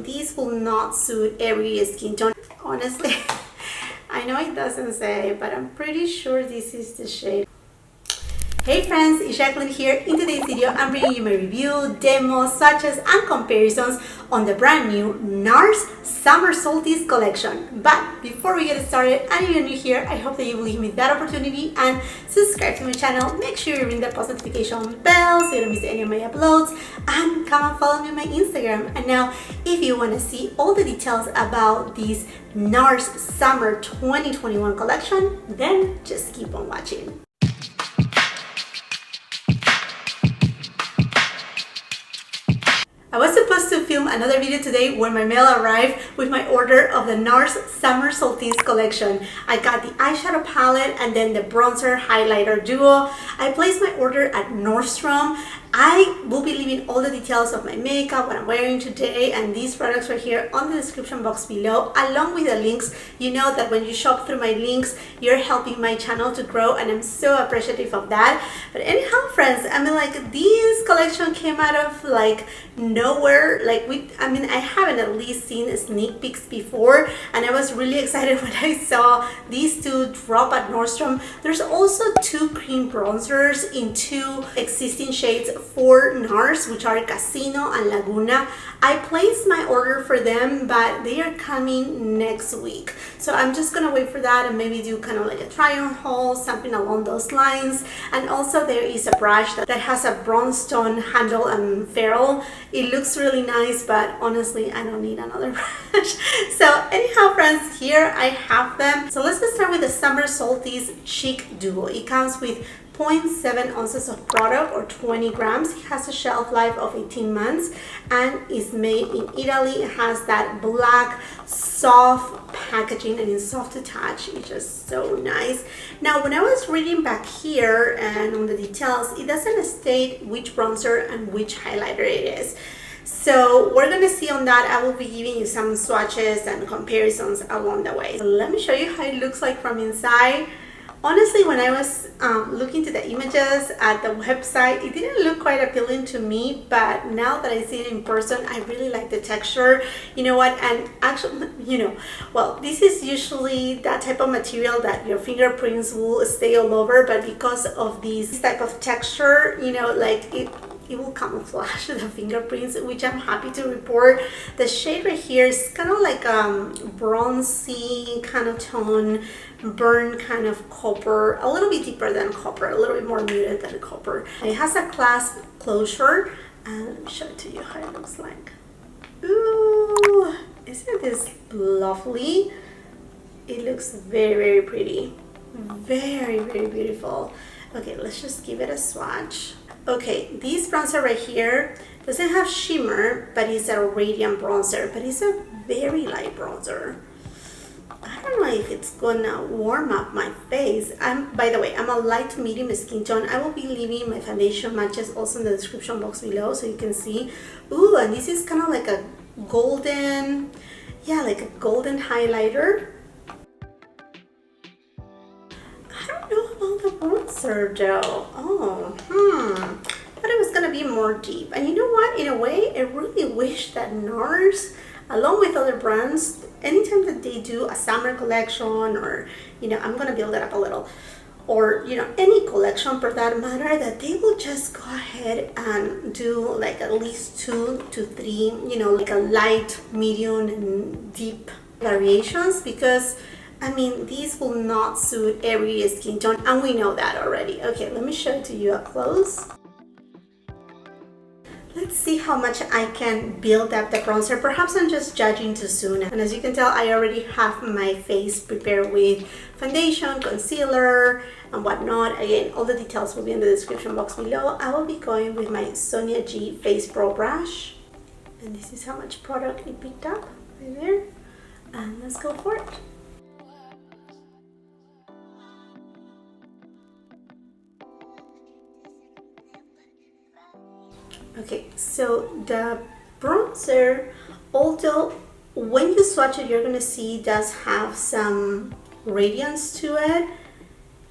these will not suit every skin tone. Honestly, I know it doesn't say, but I'm pretty sure this is the shade. Hey friends, it's Jackeline here. In today's video, I'm bringing you my review, demos, swatches, and comparisons on the brand new NARS Summer Solstice collection. But before we get started, and if you're new here, I hope that you will give me that opportunity and subscribe to my channel. Make sure you ring that post notification bell so you don't miss any of my uploads, and come and follow me on my Instagram. And now, if you want to see all the details about this NARS Summer 2021 collection, then just keep on watching. I was supposed to film another video today when my mail arrived with my order of the NARS Summer Solstice collection. I got the eyeshadow palette and then the bronzer highlighter duo. I placed my order at Nordstrom. I will be leaving all the details of my makeup, what I'm wearing today, and these products right here on the description box below, along with the links. You know that when you shop through my links, you're helping my channel to grow, and I'm so appreciative of that. But anyhow, friends, I mean, like, this collection came out of like nowhere. Like, I haven't at least seen sneak peeks before, and I was really excited when I saw these two drop at Nordstrom. There's also two cream bronzers in two existing shades for NARS, which are Casino and Laguna. I placed my order for them, but they are coming next week. So I'm just gonna wait for that and maybe do kind of like a try on haul, something along those lines. And also there is a brush that has a bronze tone handle and ferrule. It looks really nice, but honestly, I don't need another brush. So anyhow, friends, here I have them. So let's get started with the Summer Solstice Cheek Duo. It comes with 0.7 ounces of product, or 20 grams. It has a shelf life of 18 months and is made in Italy. It has that black soft packaging and it's soft to touch. It's just so nice. Now, when I was reading back here and on the details, it doesn't state which bronzer and which highlighter it is. So we're gonna see on that. I will be giving you some swatches and comparisons along the way. So let me show you how it looks like from inside. Honestly, when I was looking to the images at the website, it didn't look quite appealing to me, but now that I see it in person, I really like the texture. You know what? And actually, well, this is usually that type of material that your fingerprints will stay all over, but because of this type of texture, like it will camouflage the fingerprints, which I'm happy to report. The shade right here is kind of like bronzy kind of tone, burn kind of copper, a little bit deeper than copper, a little bit more muted than copper. It has a clasp closure, and let me show it to you how it looks like. Ooh, isn't this lovely? It looks very, very pretty. Very, very beautiful. Okay, let's just give it a swatch. Okay, this bronzer right here doesn't have shimmer, but it's a radiant bronzer, but it's a very light bronzer. I don't know if it's gonna warm up my face. By the way, I'm a light to medium skin tone. I will be leaving my foundation matches also in the description box below so you can see. Ooh, and this is kind of like a golden, yeah, like a golden highlighter. I don't know about the bronzer though. Thought it was gonna be more deep. And you know what? In a way, I really wish that NARS, along with other brands, anytime that they do a summer collection, or I'm gonna build it up a little, or any collection for that matter, that they will just go ahead and do like at least 2 to 3, like a light, medium, and deep variations, because I mean, these will not suit every skin tone, and we know that already. Okay, let me show it to you up close. Let's see how much I can build up the bronzer. Perhaps I'm just judging too soon. And as you can tell, I already have my face prepared with foundation, concealer, and whatnot. Again, all the details will be in the description box below. I will be going with my Sonia G Face Pro brush. And this is how much product it picked up right there. And let's go for it. Okay, so the bronzer, although when you swatch it, you're gonna see it does have some radiance to it.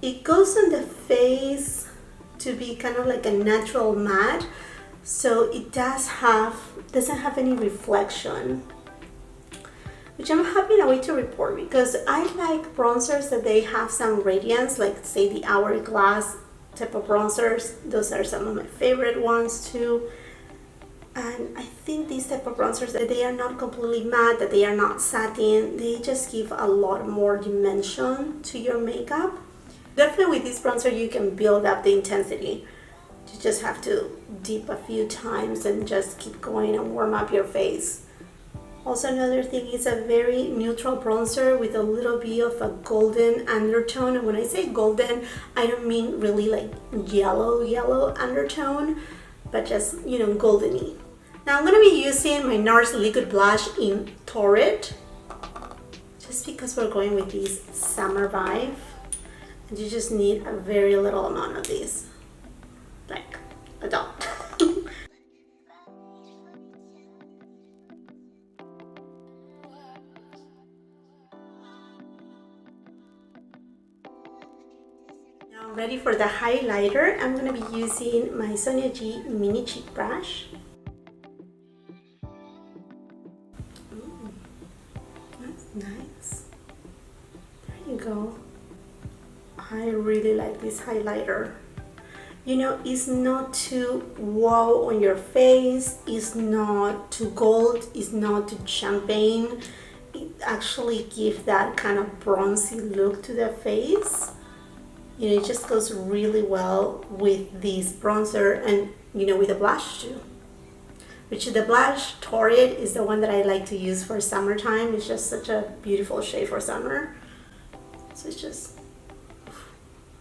It goes on the face to be kind of like a natural matte, so it doesn't have any reflection. which I'm having a way to report because I like bronzers that they have some radiance, like say the Hourglass type of bronzers. Those are some of my favorite ones too. And I think these type of bronzers, that they are not completely matte, that they are not satin, they just give a lot more dimension to your makeup. Definitely with this bronzer you can build up the intensity. You just have to dip a few times and just keep going and warm up your face. Also, another thing is a very neutral bronzer with a little bit of a golden undertone. And when I say golden, I don't mean really like yellow undertone, but just, you know, goldeny. Now I'm going to be using my NARS liquid blush in Torrid, just because we're going with this summer vibe. And you just need a very little amount of these, like a dot. Now ready for the highlighter. I'm going to be using my Sonia G mini cheek brush. Nice. There you go. I really like this highlighter. You know, it's not too wow on your face, it's not too gold, it's not too champagne. It actually gives that kind of bronzy look to the face. You know, it just goes really well with this bronzer and, you know, with the blush too. Which the blush Torrid is the one that I like to use for summertime. It's just such a beautiful shade for summer. So it's just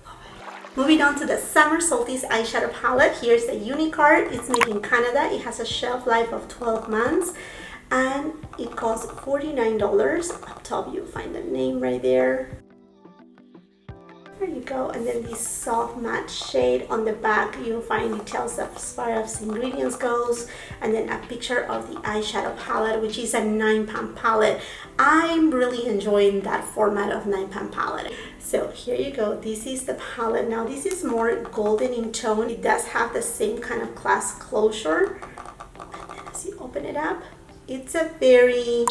love it. Moving on to the Summer Solstice eyeshadow palette. Here's the Unicard. It's made in Canada. It has a shelf life of 12 months and it costs $49. Up top you'll find the name right there. There you go, and then this soft matte shade on the back, you'll find details as far as ingredients goes, and then a picture of the eyeshadow palette, which is a 9-pan palette. I'm really enjoying that format of 9-pan palette. So here you go, this is the palette. Now this is more golden in tone. It does have the same kind of clasp closure, and then as you open it up, it's a very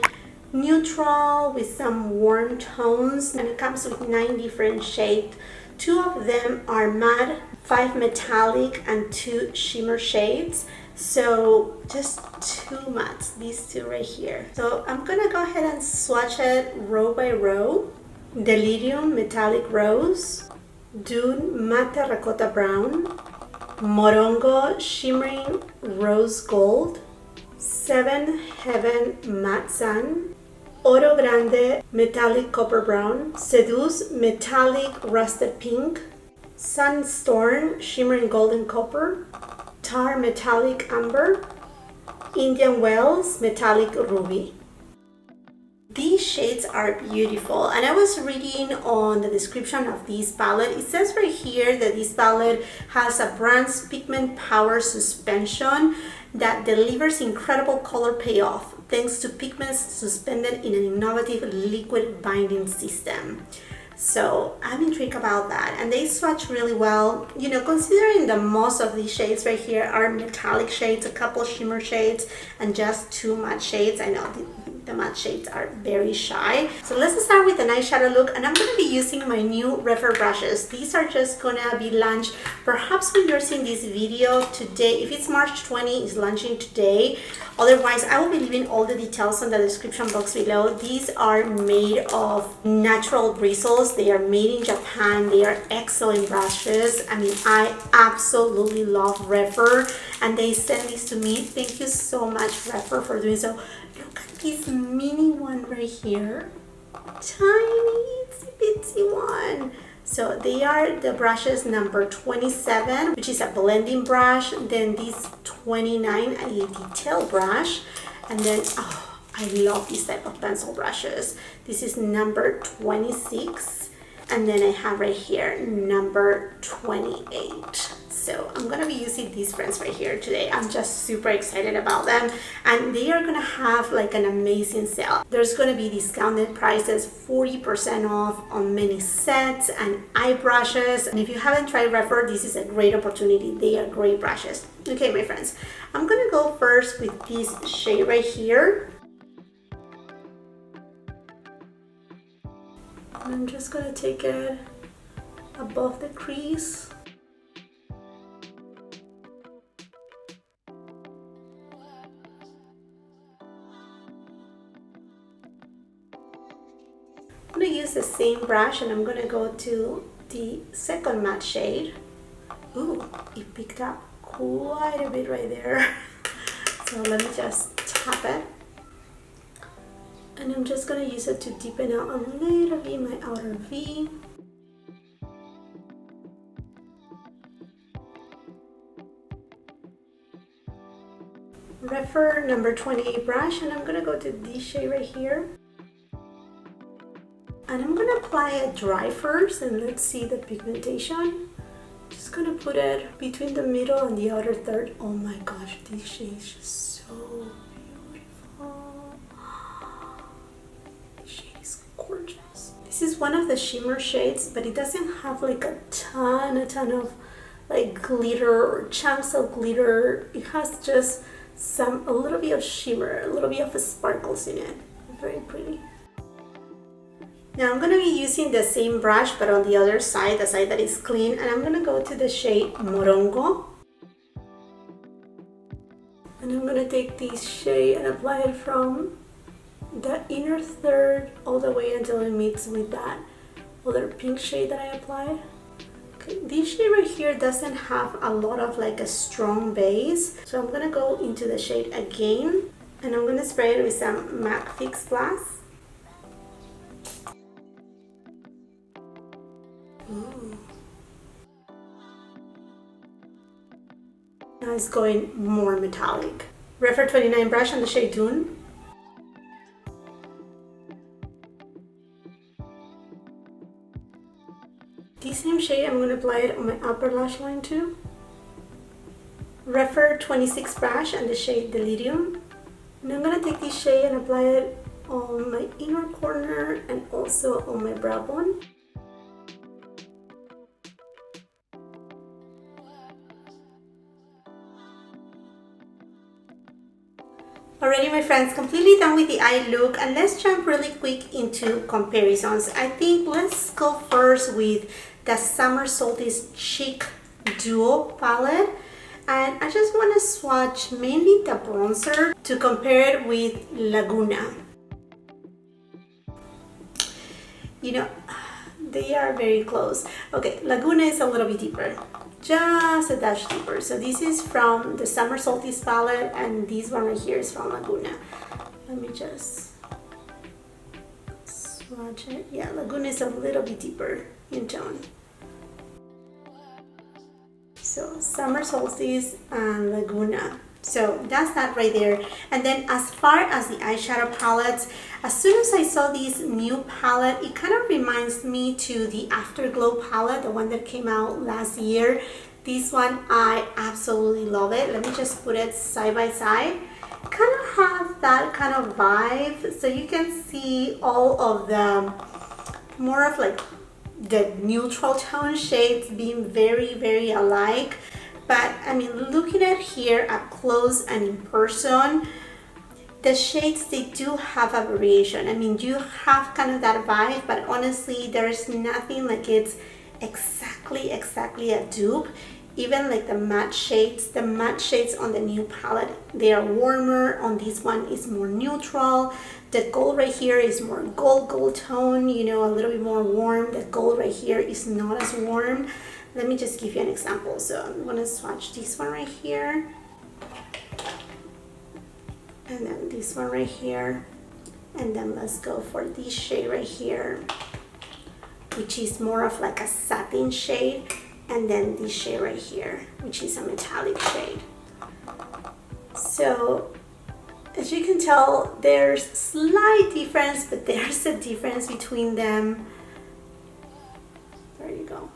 neutral with some warm tones, and it comes with 9 different shades. 2 of them are matte, 5 metallic, and 2 shimmer shades. So just 2 mattes, these 2 right here. So I'm gonna go ahead and swatch it row by row. Delirium Metallic Rose, Dune Matte Terracotta Brown, Morongo Shimmering Rose Gold, 7 Heaven Matte Sun, Oro Grande Metallic Copper Brown, Seduce Metallic Rusted Pink, Sunstorm Shimmering Golden Copper, Tar Metallic Amber, Indian Wells Metallic Ruby. These shades are beautiful, and I was reading on the description of this palette. It says right here that this palette has a bronze pigment power suspension that delivers incredible color payoff thanks to pigments suspended in an innovative liquid binding system. So I'm intrigued about that, and they swatch really well. You know, considering that most of these shades right here are metallic shades, a couple shimmer shades, and just 2 matte shades. I know the matte shades are very shy. So let's start with an eyeshadow look, and I'm going to be using my new REPHR brushes. These are just going to be launched perhaps when you're seeing this video today. If it's March 20, it's launching today. Otherwise, I will be leaving all the details on the description box below. These are made of natural bristles. They are made in Japan. They are excellent brushes. I mean, I absolutely love REPHR, and they sent these to me. Thank you so much, REPHR, for doing so. Look at this mini one right here. Tiny, itsy bitsy one. So they are the brushes number 27, which is a blending brush. Then this 29, a detail brush. And then, oh, I love this type of pencil brushes. This is number 26. And then I have right here number 28. So I'm gonna be using these friends right here today. I'm just super excited about them, and they are gonna have like an amazing sale. There's gonna be discounted prices, 40% off on many sets and eye brushes. And if you haven't tried REPHR, this is a great opportunity. They are great brushes. Okay, my friends, I'm gonna go first with this shade right here. And I'm just gonna take it above the crease. I'm gonna use the same brush and I'm gonna go to the second matte shade. Ooh, it picked up quite a bit right there. So let me just tap it. And I'm just gonna use it to deepen out a little bit my outer V. REPHR number 28 brush, and I'm gonna go to this shade right here. And I'm gonna apply it dry first, and let's see the pigmentation. Just gonna put it between the middle and the outer third. Oh my gosh, this shade is just so beautiful. This shade is gorgeous. This is one of the shimmer shades, but it doesn't have like a ton of like glitter or chunks of glitter. It has just a little bit of shimmer, a little bit of sparkles in it. Very pretty. Now I'm going to be using the same brush but on the other side, the side that is clean, and I'm going to go to the shade Morongo. And I'm going to take this shade and apply it from the inner third all the way until it meets with that other pink shade that I applied. Okay, this shade right here doesn't have a lot of like a strong base, so I'm going to go into the shade again and I'm going to spray it with some MAC Fix Plus. Ooh. Now it's going more metallic. REPHR 29 brush on the shade Dune. This same shade, I'm going to apply it on my upper lash line too. REPHR 26 brush and the shade Delirium. And I'm going to take this shade and apply it on my inner corner and also on my brow bone. Alrighty my friends, completely done with the eye look, and let's jump really quick into comparisons. I think let's go first with the Summer Solstice Chic Duo palette, and I just want to swatch mainly the bronzer to compare it with Laguna. You know, they are very close. Okay, Laguna is a little bit deeper, just a dash deeper. So this is from the Summer Solstice palette and this one right here is from Laguna. Let me just swatch it. Yeah, Laguna is a little bit deeper in tone. So Summer Solstice and Laguna. So that's that right there. And then as far as the eyeshadow palettes, as soon as I saw this new palette, it kind of reminds me to the Afterglow palette, the one that came out last year. This one, I absolutely love it. Let me just put it side by side. Kind of have that kind of vibe. So you can see all of the more of like the neutral tone shades being very alike. But I mean, looking at here up close and in person, the shades, they do have a variation. I mean, you have kind of that vibe, but honestly, there's nothing like it's exactly a dupe. Even like the matte shades on the new palette, they are warmer. On this one is more neutral. The gold right here is more gold tone, you know, a little bit more warm. The gold right here is not as warm. Let me just give you an example. So I'm going to swatch this one right here. And then this one right here. And then let's go for this shade right here, which is more of like a satin shade. And then this shade right here, which is a metallic shade. So as you can tell, there's slight difference, but there's a difference between them. There you go.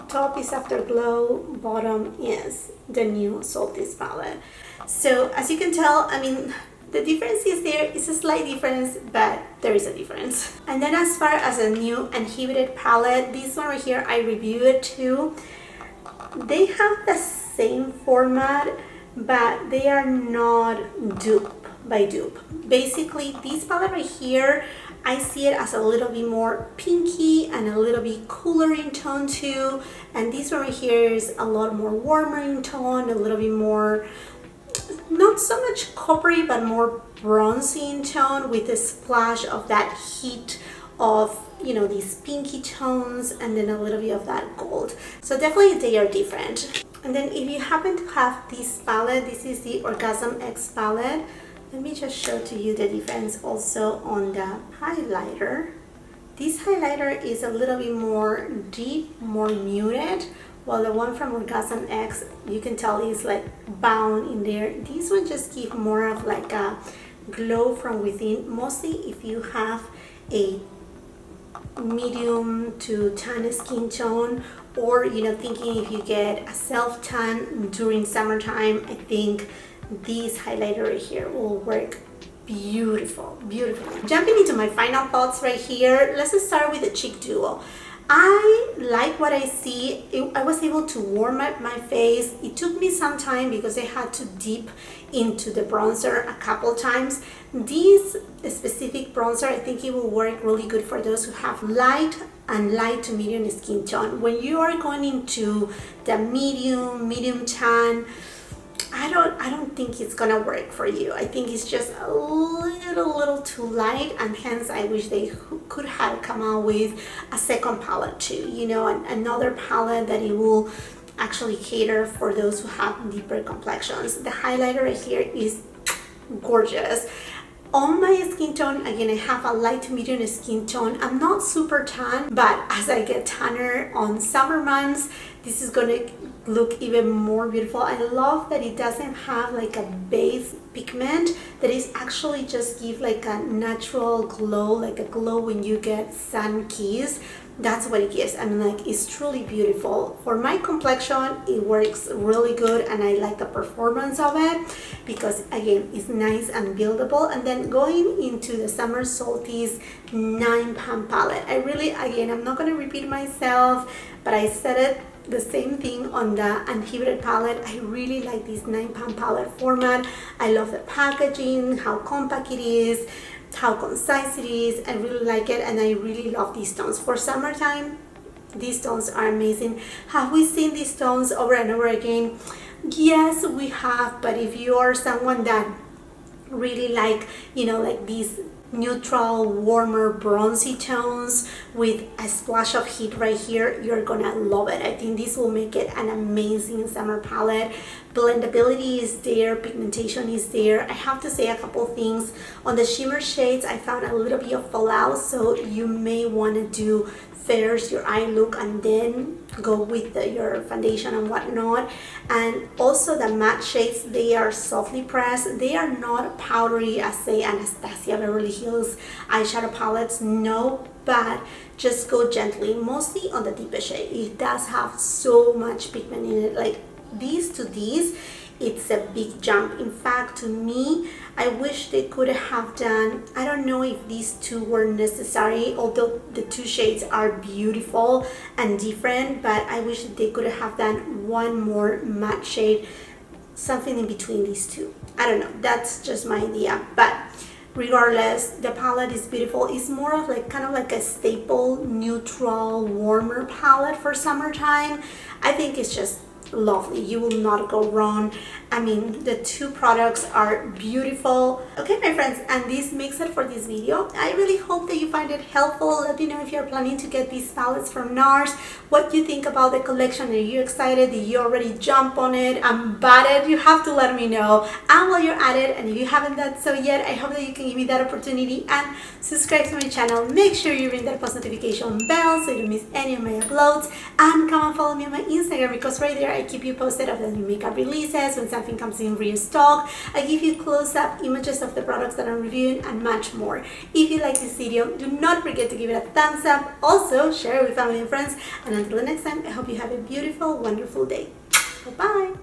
Top is Afterglow, bottom is the new Solstice palette. So as you can tell, I mean, the difference is there. It's a slight difference, but there is a difference. And then as far as a new Inhibited palette, this one right here, I reviewed it too. They have the same format, but they are not dupe by dupe. Basically, this palette right here, I see it as a little bit more pinky and a little bit cooler in tone too. And this one right here is a lot more warmer in tone, a little bit more, not so much coppery, but more bronzy in tone with a splash of that heat of, you know, these pinky tones and then a little bit of that gold. So definitely they are different. And then if you happen to have this palette, this is the Orgasm X palette. Let me just show to you the difference also on the highlighter. This highlighter is a little bit more deep, more muted, while the one from Orgasm X, you can tell is like bound in there. This one just gives more of like a glow from within, mostly if you have a medium to tan skin tone, or you know, thinking if you get a self tan during summertime, I think this highlighter right here will work beautiful. Jumping into my final thoughts right here, let's just start with the cheek duo. I like what I see. I was able to warm up my face. It took me some time because I had to dip into the bronzer a couple times. This specific bronzer, I think it will work really good for those who have light and light to medium skin tone. When you are going into the medium tan, I don't think it's gonna work for you. I think it's just a little too light, and hence I wish they could have come out with a second palette too, you know, another palette that it will actually cater for those who have deeper complexions. The highlighter right here is gorgeous. On my skin tone, again, I have a light to medium skin tone. I'm not super tan, but as I get tanner on summer months, this is gonna look even more beautiful. I love that it doesn't have like a base pigment, that is actually just give like a natural glow, like a glow when you get sun kiss. That's what it gives. I mean, like, it's truly beautiful. For my complexion, it works really good, and I like the performance of it because, again, it's nice and buildable. And then going into the Summer Solstice 9-pan palette, I really, again, I'm not going to repeat myself, but I said it the same thing on the Uninhibited palette. I really like this 9-pan palette format. I love the packaging, how compact it is, how concise it is. I really like it, and I really love these tones. For summertime, these tones are amazing. Have we seen these tones over and over again? Yes, we have, but if you are someone that really like, you know, like these neutral, warmer, bronzy tones with a splash of heat right here, you're gonna love it. I think this will make it an amazing summer palette. Blendability is there, pigmentation is there. I have to say a couple things. On the shimmer shades, I found a little bit of fallout, so you may want to do first your eye look and then go with your foundation and whatnot. And also the matte shades, they are softly pressed. They are not powdery as say Anastasia Beverly Hills eyeshadow palettes, no, but just go gently, mostly on the deepest shade. It does have so much pigment in it. Like these to these, it's a big jump. In fact, to me, I wish they could have done, I don't know if these two were necessary, although the two shades are beautiful and different, but I wish they could have done one more matte shade, something in between these two. I don't know, that's just my idea. But regardless, the palette is beautiful. It's more of like kind of like a staple, neutral, warmer palette for summertime. I think it's just lovely. You will not go wrong. I mean, the two products are beautiful. Okay, my friends, and this makes it for this video. I really hope that you find it helpful. Let me know if you're planning to get these palettes from NARS, what you think about the collection. Are you excited? Did you already jump on it and bought it? You have to let me know. And while you're at it, and if you haven't done so yet, I hope that you can give me that opportunity and subscribe to my channel. Make sure you ring that post notification bell so you don't miss any of my uploads, and come and follow me on my Instagram, because right there I keep you posted of the new makeup releases, when something comes in restock. I give you close-up images of the products that I'm reviewing and much more. If you like this video, do not forget to give it a thumbs up. Also, share it with family and friends. And until the next time, I hope you have a beautiful, wonderful day. Bye-bye.